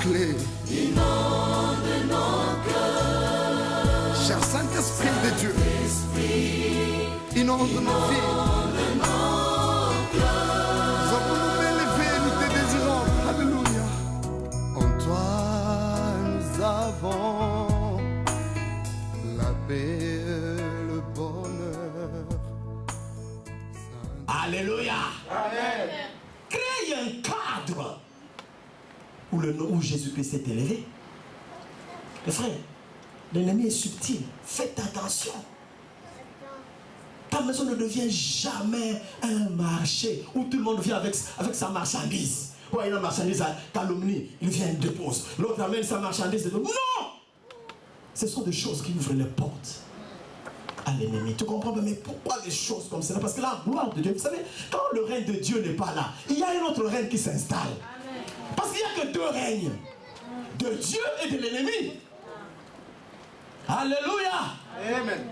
clés. Inonde nos cœurs. Cher Saint-Esprit de Dieu, inonde nos vies. Nous avons nous élever, nous te désirons. Alléluia. En toi nous avons la paix, le bonheur. Alléluia. Amen. Crée un cadre où Jésus-Christ s'est élevé. Mais frère, l'ennemi est subtil. Faites attention. Ta maison ne devient jamais un marché où tout le monde vient avec sa marchandise. Ouais, il a une marchandise à calomnie, il vient et dépose. L'autre amène sa marchandise et dit non. Ce sont des choses qui ouvrent les portes à l'ennemi. Tu comprends? Mais pourquoi des choses comme cela? Parce que la gloire de Dieu, vous savez, quand le règne de Dieu n'est pas là, il y a un autre règne qui s'installe. Parce qu'il n'y a que deux règnes, de Dieu et de l'ennemi. Alléluia. Amen.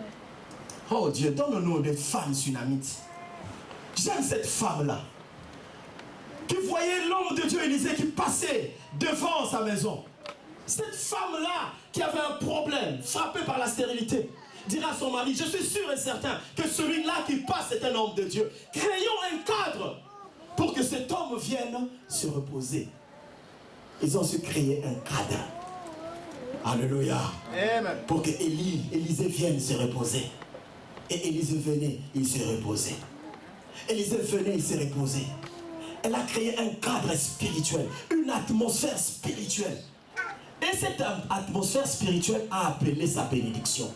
Oh Dieu, donne-nous des femmes sunamites. J'aime cette femme-là, qui voyait l'homme de Dieu Élisée qui passait devant sa maison. Cette femme-là qui avait un problème, frappée par la stérilité, dira à son mari, je suis sûr et certain que celui-là qui passe est un homme de Dieu. Créons un cadre pour que cet homme vienne se reposer. Ils ont su créer un cadre. Alléluia. Amen. Pour que Élisée vienne se reposer. Et Élisée venait, il se reposait. Élisée venait, il se reposait. Elle a créé un cadre spirituel, une atmosphère spirituelle. Et cette atmosphère spirituelle a appelé sa bénédiction.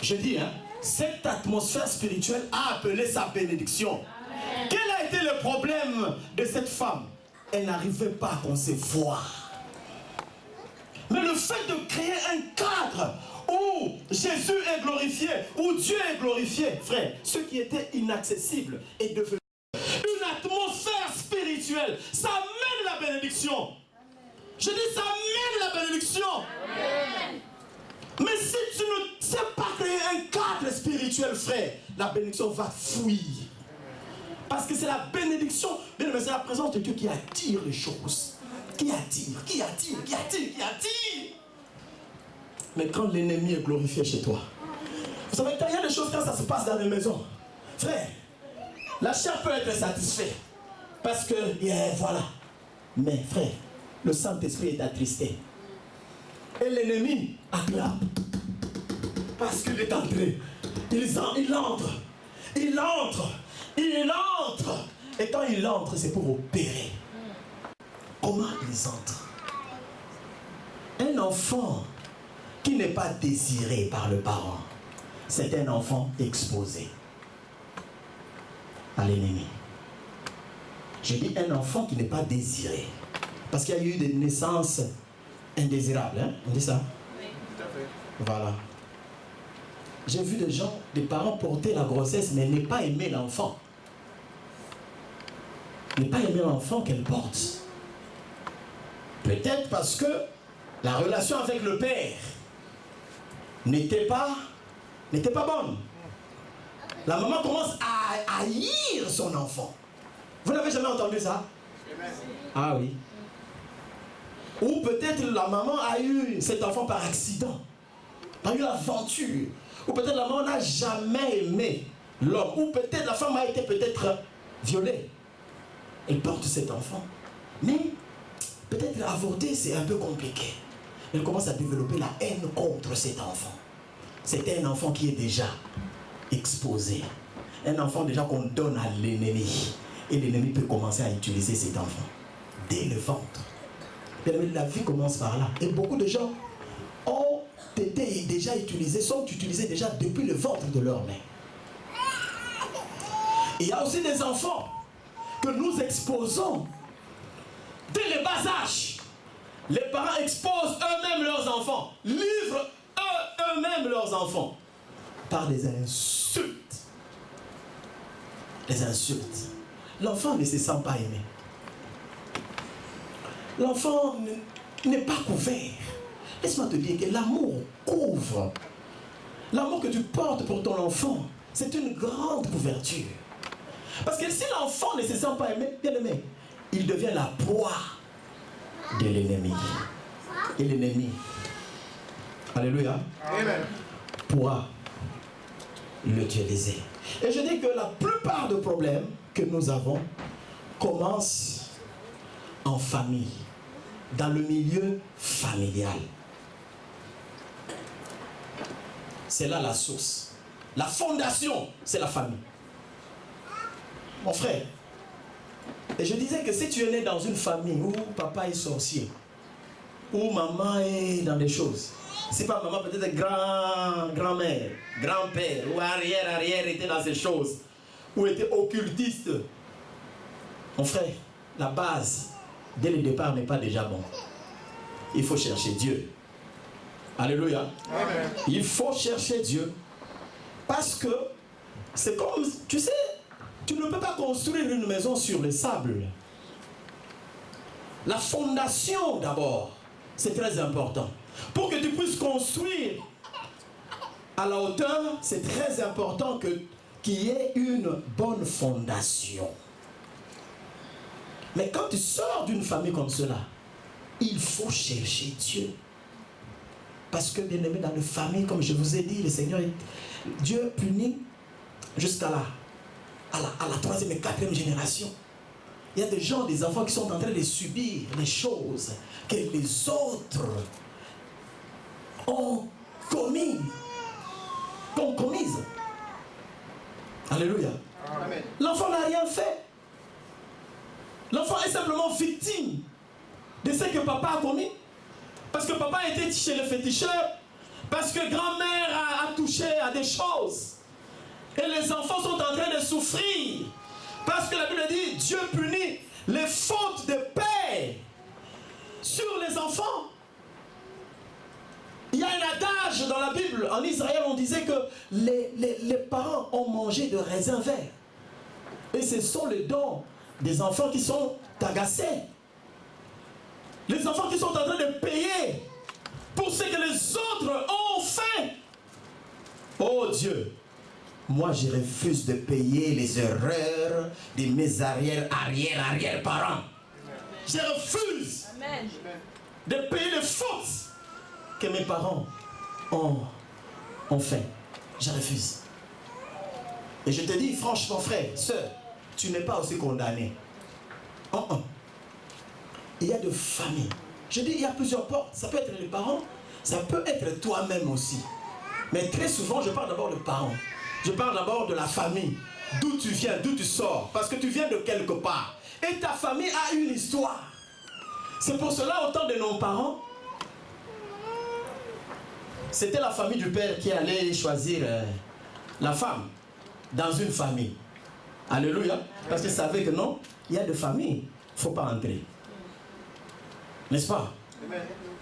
Je dis, cette atmosphère spirituelle a appelé sa bénédiction. Amen. Quel a été le problème de cette femme? Elle n'arrivait pas à concevoir. Mais le fait de créer un cadre où Jésus est glorifié, où Dieu est glorifié, frère, ce qui était inaccessible est devenu une atmosphère spirituelle. Ça amène la bénédiction. Je dis, ça amène la bénédiction. Amen. Mais si tu ne sais pas créer un cadre spirituel, frère, la bénédiction va fuir. Parce que c'est la bénédiction, mais c'est la présence de Dieu qui attire les choses. Qui attire. Mais quand l'ennemi est glorifié chez toi, vous savez, il y a des choses quand ça se passe dans les maisons. Frère, la chair peut être satisfaite. Parce que, voilà. Mais frère, le Saint-Esprit est attristé. Et l'ennemi acclame. Parce qu'il est entré. Il entre. Et quand il entre, c'est pour opérer. Comment ils entrent? Un enfant qui n'est pas désiré par le parent, c'est un enfant exposé à l'ennemi. Je dis un enfant qui n'est pas désiré. Parce qu'il y a eu des naissances indésirables, on dit ça? Oui, tout à fait. Voilà. J'ai vu des gens, des parents porter la grossesse, mais ne pas aimer l'enfant. Ne pas aimer l'enfant qu'elle porte. Peut-être parce que la relation avec le père n'était pas bonne. La maman commence à haïr son enfant. Vous n'avez jamais entendu ça? Ah oui. Ou peut-être la maman a eu cet enfant par accident, par une aventure. Ou peut-être la maman n'a jamais aimé l'homme. Ou peut-être la femme a été peut-être violée. Elle porte cet enfant. Mais peut-être avorter, c'est un peu compliqué. Elle commence à développer la haine contre cet enfant. C'est un enfant qui est déjà exposé. Un enfant déjà qu'on donne à l'ennemi. Et l'ennemi peut commencer à utiliser cet enfant dès le ventre. La vie commence par là. Et beaucoup de gens ont été déjà utilisés, sont utilisés déjà depuis le ventre de leur mère. Il y a aussi des enfants que nous exposons dès le bas âge. Les parents exposent eux-mêmes leurs enfants, livrent eux-mêmes leurs enfants par des insultes. Les insultes. L'enfant ne se sent pas aimé. L'enfant n'est pas couvert. Laisse-moi te dire que l'amour couvre. L'amour que tu portes pour ton enfant, c'est une grande couverture. Parce que si l'enfant ne se sent pas aimé, bien aimé, il devient la proie de l'ennemi. Et l'ennemi, alléluia, Amen. pourra l'utiliser. Et je dis que la plupart des problèmes que nous avons commencent en famille, dans le milieu familial. C'est là la source. La fondation, c'est la famille. Mon frère, et je disais que si tu es né dans une famille où papa est sorcier, où maman est dans des choses, c'est pas maman, peut-être grand-mère, grand-père, ou arrière était dans ces choses, ou était occultiste. Mon frère, la base, dès le départ, n'est pas déjà bon. Il faut chercher Dieu. Alléluia. Amen. Il faut chercher Dieu. Parce que c'est comme, tu sais, tu ne peux pas construire une maison sur le sable. La fondation d'abord, c'est très important. Pour que tu puisses construire à la hauteur, c'est très important qu'il y ait une bonne fondation. Mais quand tu sors d'une famille comme cela, il faut chercher Dieu. Parce que, bien aimé, dans une famille, comme je vous ai dit, le Seigneur, Dieu punit jusqu'à la 3e et 4e génération. Il y a des gens, des enfants qui sont en train de subir les choses que les autres ont commises. Alléluia. Amen. L'enfant n'a rien fait. L'enfant est simplement victime de ce que papa a commis. Parce que papa était chez le féticheur. Parce que grand-mère a touché à des choses. Et les enfants sont en train de souffrir. Parce que la Bible dit, Dieu punit les fautes de père sur les enfants. Il y a un adage dans la Bible. En Israël, on disait que les parents ont mangé de raisins verts. Et ce sont les dons des enfants qui sont agacés. Les enfants qui sont en train de payer pour ce que les autres ont fait. Oh Dieu, moi je refuse de payer les erreurs de mes arrière-parents. Je refuse de payer les fautes que mes parents ont fait. Je refuse. Et je te dis franchement, frère, sœur, tu n'es pas aussi condamné. Il y a de familles. Je dis, il y a plusieurs portes. Ça peut être les parents, ça peut être toi-même aussi. Mais très souvent, je parle d'abord de parents. Je parle d'abord de la famille. D'où tu viens, d'où tu sors. Parce que tu viens de quelque part. Et ta famille a une histoire. C'est pour cela, au temps de nos parents, c'était la famille du père qui allait choisir la femme dans une famille. Alléluia. Parce qu'ils savaient que non, il y a des familles, il ne faut pas entrer. N'est-ce pas? Amen.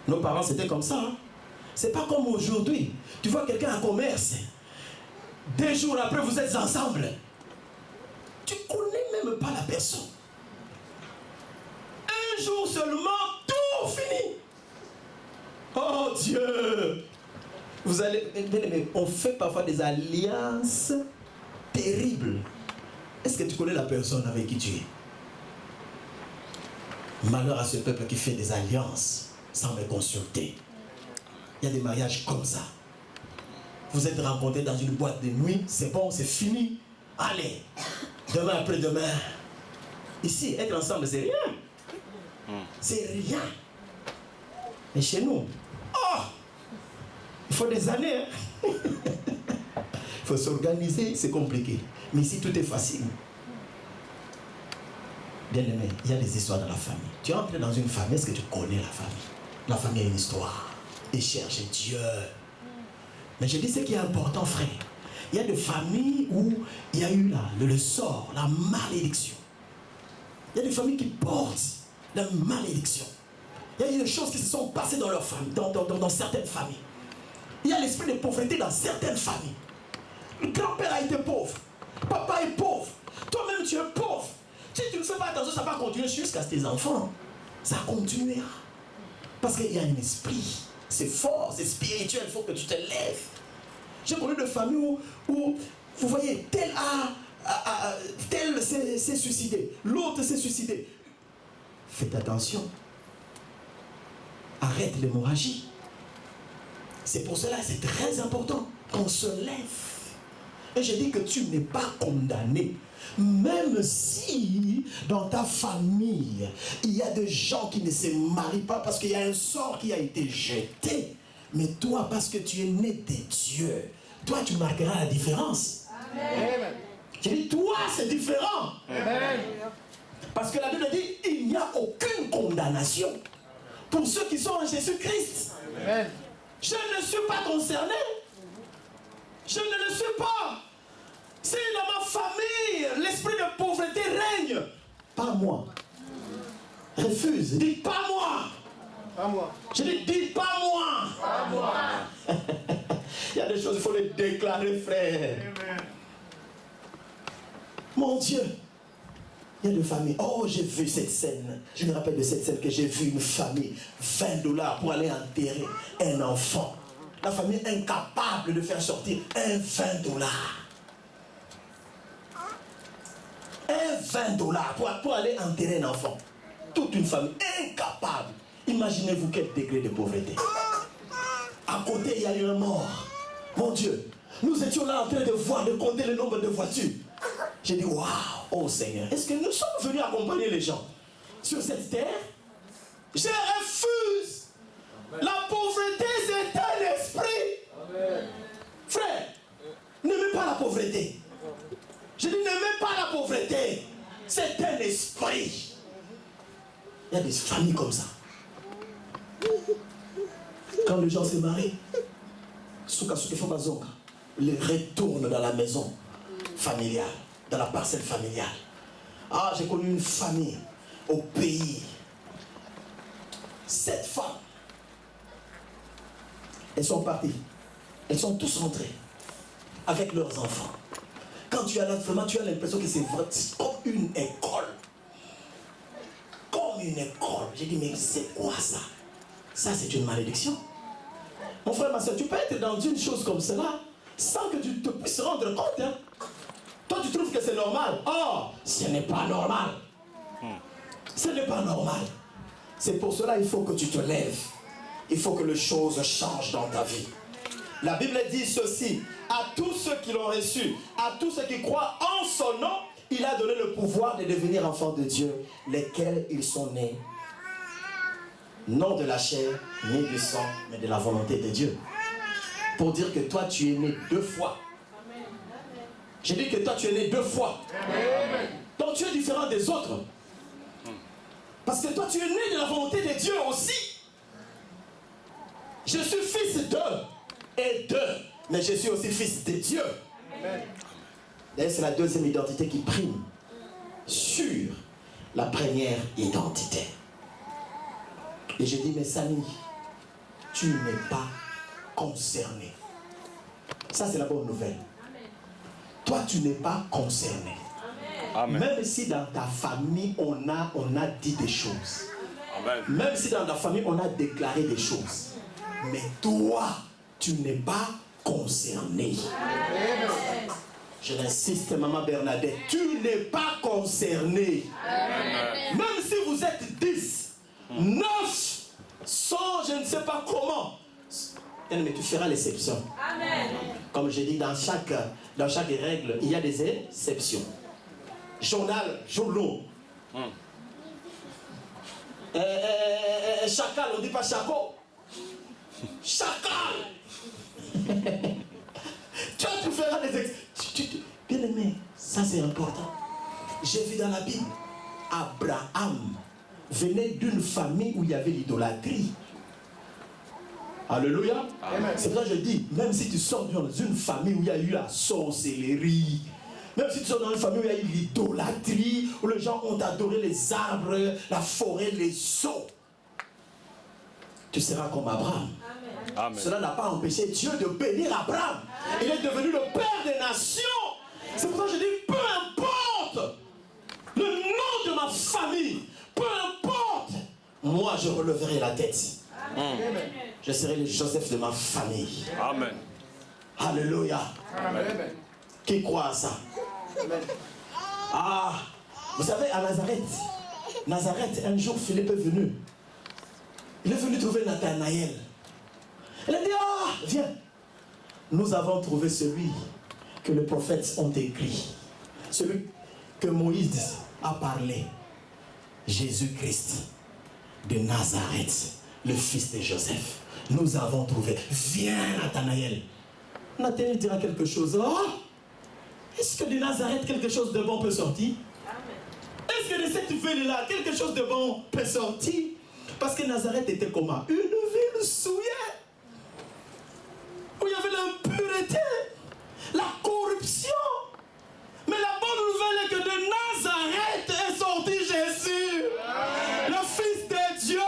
Nos parents, c'était comme ça. Hein? C'est pas comme aujourd'hui. Tu vois quelqu'un en commerce. 2 jours après, vous êtes ensemble. Tu connais même pas la personne. Un jour seulement, tout finit. Oh Dieu! Vous allez... Mais on fait parfois des alliances terribles. Est-ce que tu connais la personne avec qui tu es? Malheur à ce peuple qui fait des alliances sans me consulter. Il y a des mariages comme ça. Vous êtes rencontrés dans une boîte de nuit, c'est bon, c'est fini. Allez, demain après-demain. Ici, être ensemble, c'est rien. C'est rien. Mais chez nous, oh, il faut des années. Hein? Il faut s'organiser, c'est compliqué. Mais ici, tout est facile. Bien aimé, il y a des histoires dans la famille. Tu es entré dans une famille, est-ce que tu connais la famille? La famille a une histoire. Et cherche Dieu. Mais je dis ce qui est important, frère. Il y a des familles où il y a eu le sort, la malédiction. Il y a des familles qui portent la malédiction. Il y a eu des choses qui se sont passées dans leur famille, dans certaines familles. Il y a l'esprit de pauvreté dans certaines familles. Le grand-père a été pauvre. Papa est pauvre. Toi-même, tu es pauvre. Si tu ne fais pas attention, ça va continuer jusqu'à tes enfants. Ça continuera. Parce qu'il y a un esprit. C'est fort, c'est spirituel, il faut que tu te lèves. J'ai connu de familles où vous voyez, tel s'est suicidé, l'autre s'est suicidé. Faites attention. arrête l'hémorragie. C'est pour cela, c'est très important qu'on se lève. Et je dis que tu n'es pas condamné. Même si dans ta famille, il y a des gens qui ne se marient pas parce qu'il y a un sort qui a été jeté. Mais toi, parce que tu es né de Dieu, toi, tu marqueras la différence. Amen. Je dis, toi, c'est différent. Amen. Parce que la Bible dit, il n'y a aucune condamnation pour ceux qui sont en Jésus-Christ. Amen. Je ne suis pas concerné. Je ne le suis pas. Si dans ma famille, l'esprit de pauvreté règne, pas moi. Refuse, dis pas moi. Pas moi. Je dis pas moi. Pas moi. Il y a des choses, il faut les déclarer, frère. Amen. Mon Dieu, il y a des familles. Oh, j'ai vu cette scène. Je me rappelle de cette scène que j'ai vu une famille, $20 pour aller enterrer un enfant. La famille incapable de faire sortir un $20. Un $20 pour aller enterrer un enfant. Toute une famille incapable. Imaginez-vous quel degré de pauvreté. À côté, il y a eu un mort. Mon Dieu, nous étions là en train de voir, de compter le nombre de voitures. J'ai dit, waouh, oh Seigneur, est-ce que nous sommes venus accompagner les gens sur cette terre? Je refuse. La pauvreté, c'est un esprit. Amen. Frère, n'aimez pas la pauvreté. Je dis, n'aimez pas la pauvreté. C'est un esprit. Il y a des familles comme ça. Quand les gens se marient, les retournent dans la maison familiale, dans la parcelle familiale. Ah, j'ai connu une famille au pays. 7 femmes. Elles sont parties. Elles sont tous rentrées avec leurs enfants. Quand tu as là, vraiment, tu as l'impression que c'est comme une école. Comme une école. J'ai dit, mais c'est quoi ça? Ça, c'est une malédiction. Mon frère, ma soeur, tu peux être dans une chose comme cela sans que tu te puisses rendre compte. Hein? Toi, tu trouves que c'est normal. Oh, ce n'est pas normal. Ce n'est pas normal. C'est pour cela qu'il faut que tu te lèves. Il faut que les choses changent dans ta vie. La Bible dit ceci: à tous ceux qui l'ont reçu, à tous ceux qui croient en son nom, il a donné le pouvoir de devenir enfants de Dieu, lesquels ils sont nés. Non de la chair, ni du sang, mais de la volonté de Dieu. Pour dire que toi, tu es né 2 fois. J'ai dit que toi, tu es né 2 fois. Donc tu es différent des autres. Parce que toi, tu es né de la volonté de Dieu aussi. Je suis fils d'eux et d'eux, mais je suis aussi fils de Dieu. D'ailleurs, c'est la deuxième identité qui prime sur la première identité. Et je dis, mais Samy, tu n'es pas concerné. Ça, c'est la bonne nouvelle. Toi, tu n'es pas concerné. Amen. Même si dans ta famille, on a dit des choses. Amen. Même si dans ta famille, on a déclaré des choses. Mais toi, tu n'es pas concerné. Amen. Je l'insiste, maman Bernadette, tu n'es pas concerné. Amen. Même si vous êtes 10, 9, 100, je ne sais pas comment. Mais tu feras l'exception. Amen. Comme je dis, dans chaque règle, il y a des exceptions. Journal, journaux. Chacal, on ne dit pas chaco. Chacal. Tu feras des exceptions. Bien aimé, ça c'est important. J'ai vu dans la Bible, Abraham venait d'une famille où il y avait l'idolâtrie. Alléluia. Amen. C'est pour ça que je dis, même si tu sors dans une famille où il y a eu la sorcellerie, même si tu sors dans une famille où il y a eu l'idolâtrie, où les gens ont adoré les arbres, la forêt, les eaux, tu seras comme Abraham. Amen. Cela n'a pas empêché Dieu de bénir Abraham. Il est devenu le père des nations. C'est pour ça que je dis, peu importe le nom de ma famille, peu importe, moi je relèverai la tête. Amen. Je serai le Joseph de ma famille. Amen. Alléluia. Amen. Qui croit à ça? Amen. Ah, vous savez, à Nazareth, un jour Philippe est venu. Il est venu trouver Nathanaël. Il a dit, ah, viens. Nous avons trouvé celui que les prophètes ont écrit. Celui que Moïse a parlé. Jésus-Christ de Nazareth, le fils de Joseph. Nous avons trouvé. Viens, Nathanaël. Nathanaël dira quelque chose. Oh, est-ce que de Nazareth, quelque chose de bon peut sortir? Est-ce que de cette ville-là, quelque chose de bon peut sortir? Parce que Nazareth était comment? Une ville souillée. Où il y avait l'impureté, la corruption. Mais la bonne nouvelle est que de Nazareth est sorti Jésus, le Fils de Dieu,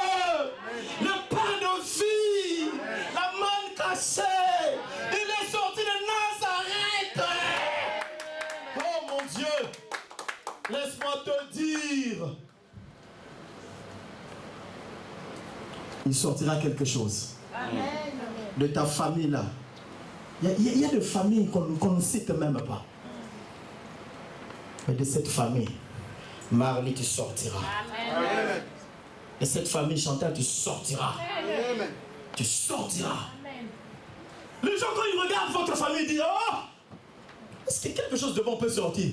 le pain de vie, la manne cachée. Il est sorti de Nazareth. Oh mon Dieu, laisse-moi te dire, il sortira quelque chose. Amen. De ta famille là. Il y a des familles qu'on ne cite même pas. Mais de cette famille, Marley, tu sortiras. Amen. De cette famille, Chantal, tu sortiras. Amen. Tu sortiras. Amen. Les gens, quand ils regardent votre famille, disent, oh, est-ce que quelque chose de bon peut sortir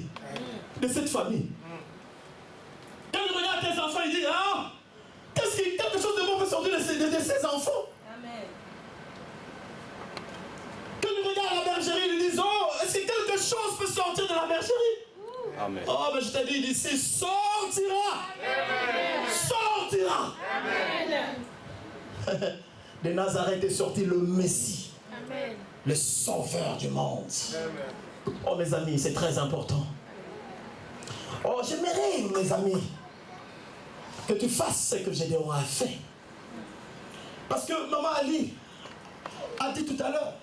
de cette famille? Quand ils regardent tes enfants, ils disent, oh, est-ce que quelque chose de bon peut sortir de ces enfants? Amen. Quand ils regardent la bergerie, ils disent, oh, est-ce que quelque chose peut sortir de la bergerie? Amen. Oh, mais je t'ai dit, d'ici, sortira. Amen. Sortira. Amen. De Nazareth est sorti le Messie. Amen. Le sauveur du monde. Amen. Oh, mes amis, c'est très important. Oh, j'aimerais, mes amis, que tu fasses ce que Gédéon a fait. Parce que Maman Ali a dit tout à l'heure,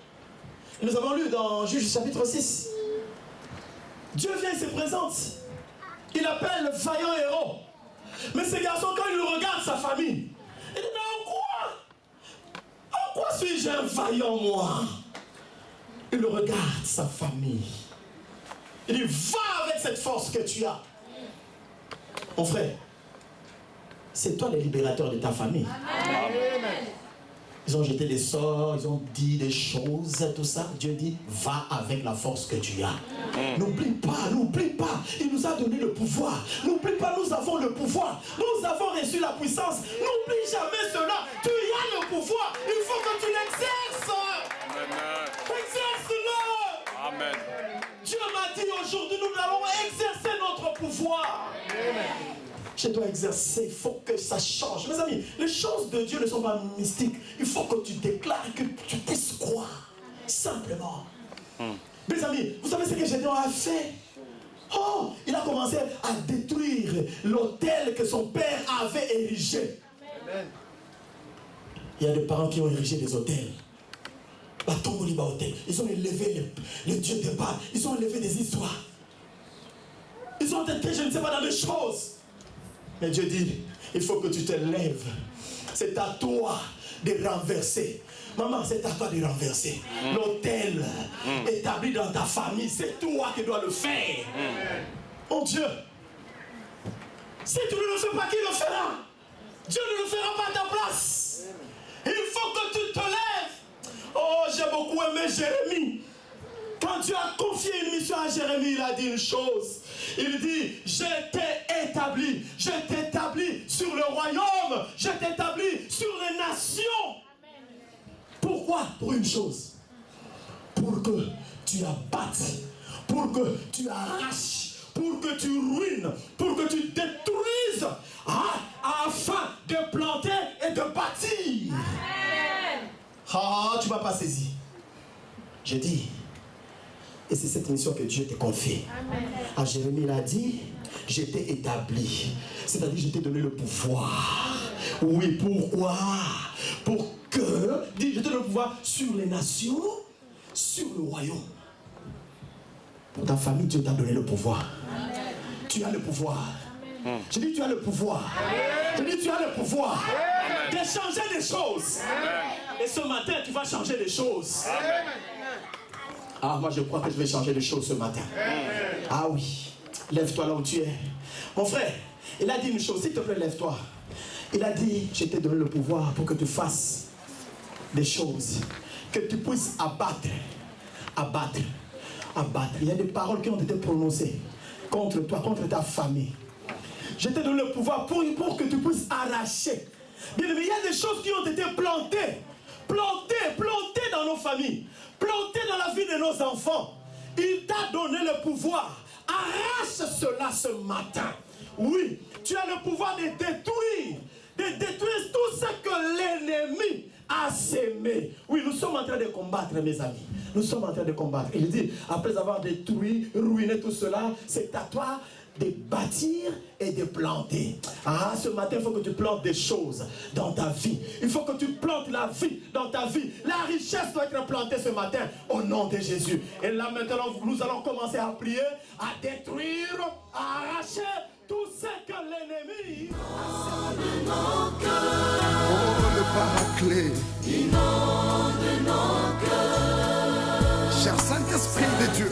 nous avons lu dans Juge chapitre 6, Dieu vient et se présente. Il appelle le vaillant héros. Mais ce garçon, quand il regarde sa famille, il dit, mais en quoi suis-je un vaillant, moi? Il regarde sa famille. Il dit, va avec cette force que tu as. Mon frère, c'est toi le libérateur de ta famille. Amen. Ils ont jeté des sorts, ils ont dit des choses, tout ça. Dieu dit, va avec la force que tu as. N'oublie pas, n'oublie pas. Il nous a donné le pouvoir. N'oublie pas, nous avons le pouvoir. Nous avons reçu la puissance. N'oublie jamais cela. Tu as le pouvoir. Il faut que tu l'exerces. Exerce-le. Amen. Dieu m'a dit aujourd'hui, nous allons exercer notre pouvoir. Amen. Je dois exercer, il faut que ça change. Mes amis, les choses de Dieu ne sont pas mystiques. Il faut que tu déclares, que tu puisses croire. Simplement. Mes amis, vous savez ce que Gédéon a fait? Oh, il a commencé à détruire l'autel que son père avait érigé. Amen. Il y a des parents qui ont érigé des autels. Ils ont élevé le Dieu de Baal. Ils ont élevé des histoires. Ils ont été, je ne sais pas, dans des choses. Mais Dieu dit, il faut que tu te lèves. C'est à toi de renverser. Maman, c'est à toi de renverser. L'autel établi dans ta famille, c'est toi qui dois le faire. Mon Dieu, si tu ne le fais pas, qui le fera? Dieu ne le fera pas à ta place. Il faut que tu te lèves. Oh, j'ai beaucoup aimé Jérémie. Quand Dieu a confié une mission à Jérémie, il a dit une chose. Il dit, je t'ai établi sur le royaume, je t'ai établi sur les nations. Pourquoi? Pour une chose. Pour que tu abattes, pour que tu arraches, pour que tu ruines, pour que tu détruises, afin de planter et de bâtir. Amen. Ah, tu ne m'as pas saisi. Je dis, et c'est cette mission que Dieu t'a confiée. À Jérémie, il a dit, je t'ai établi. C'est-à-dire, je t'ai donné le pouvoir. Oui, pourquoi? Pour que, dit, je t'ai donné le pouvoir sur les nations, sur le royaume. Pour ta famille, Dieu t'a donné le pouvoir. Amen. Tu as le pouvoir. Amen. Je dis, tu as le pouvoir. Amen. Je dis, tu as le pouvoir de changer les choses. Amen. Et ce matin, tu vas changer les choses. Amen. Ah, moi je crois que je vais changer les choses ce matin. Amen. Ah oui, lève-toi là où tu es. Mon frère, il a dit une chose, s'il te plaît, lève-toi. Il a dit, je t'ai donné le pouvoir pour que tu fasses des choses, que tu puisses abattre. Il y a des paroles qui ont été prononcées contre toi, contre ta famille. Je t'ai donné le pouvoir pour que tu puisses arracher. Bien aimé, il y a des choses qui ont été plantées dans nos familles, plantées dans la vie de nos enfants. Il t'a donné le pouvoir. Arrache cela ce matin. Oui, tu as le pouvoir de détruire tout ce que l'ennemi a sémé. Oui, nous sommes en train de combattre, mes amis. Nous sommes en train de combattre. Il dit, après avoir détruit, ruiné tout cela, c'est à toi de bâtir et de planter. Ah, ce matin, il faut que tu plantes des choses dans ta vie. Il faut que tu plantes la vie dans ta vie. La richesse doit être plantée ce matin au nom de Jésus. Et là maintenant, nous allons commencer à prier, à détruire, à arracher tout ce que l'ennemi a sémé. Oh, le paraclet. Inonde nos cœurs. Cher Saint-Esprit de Dieu,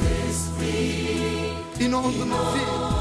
inonde nos vies.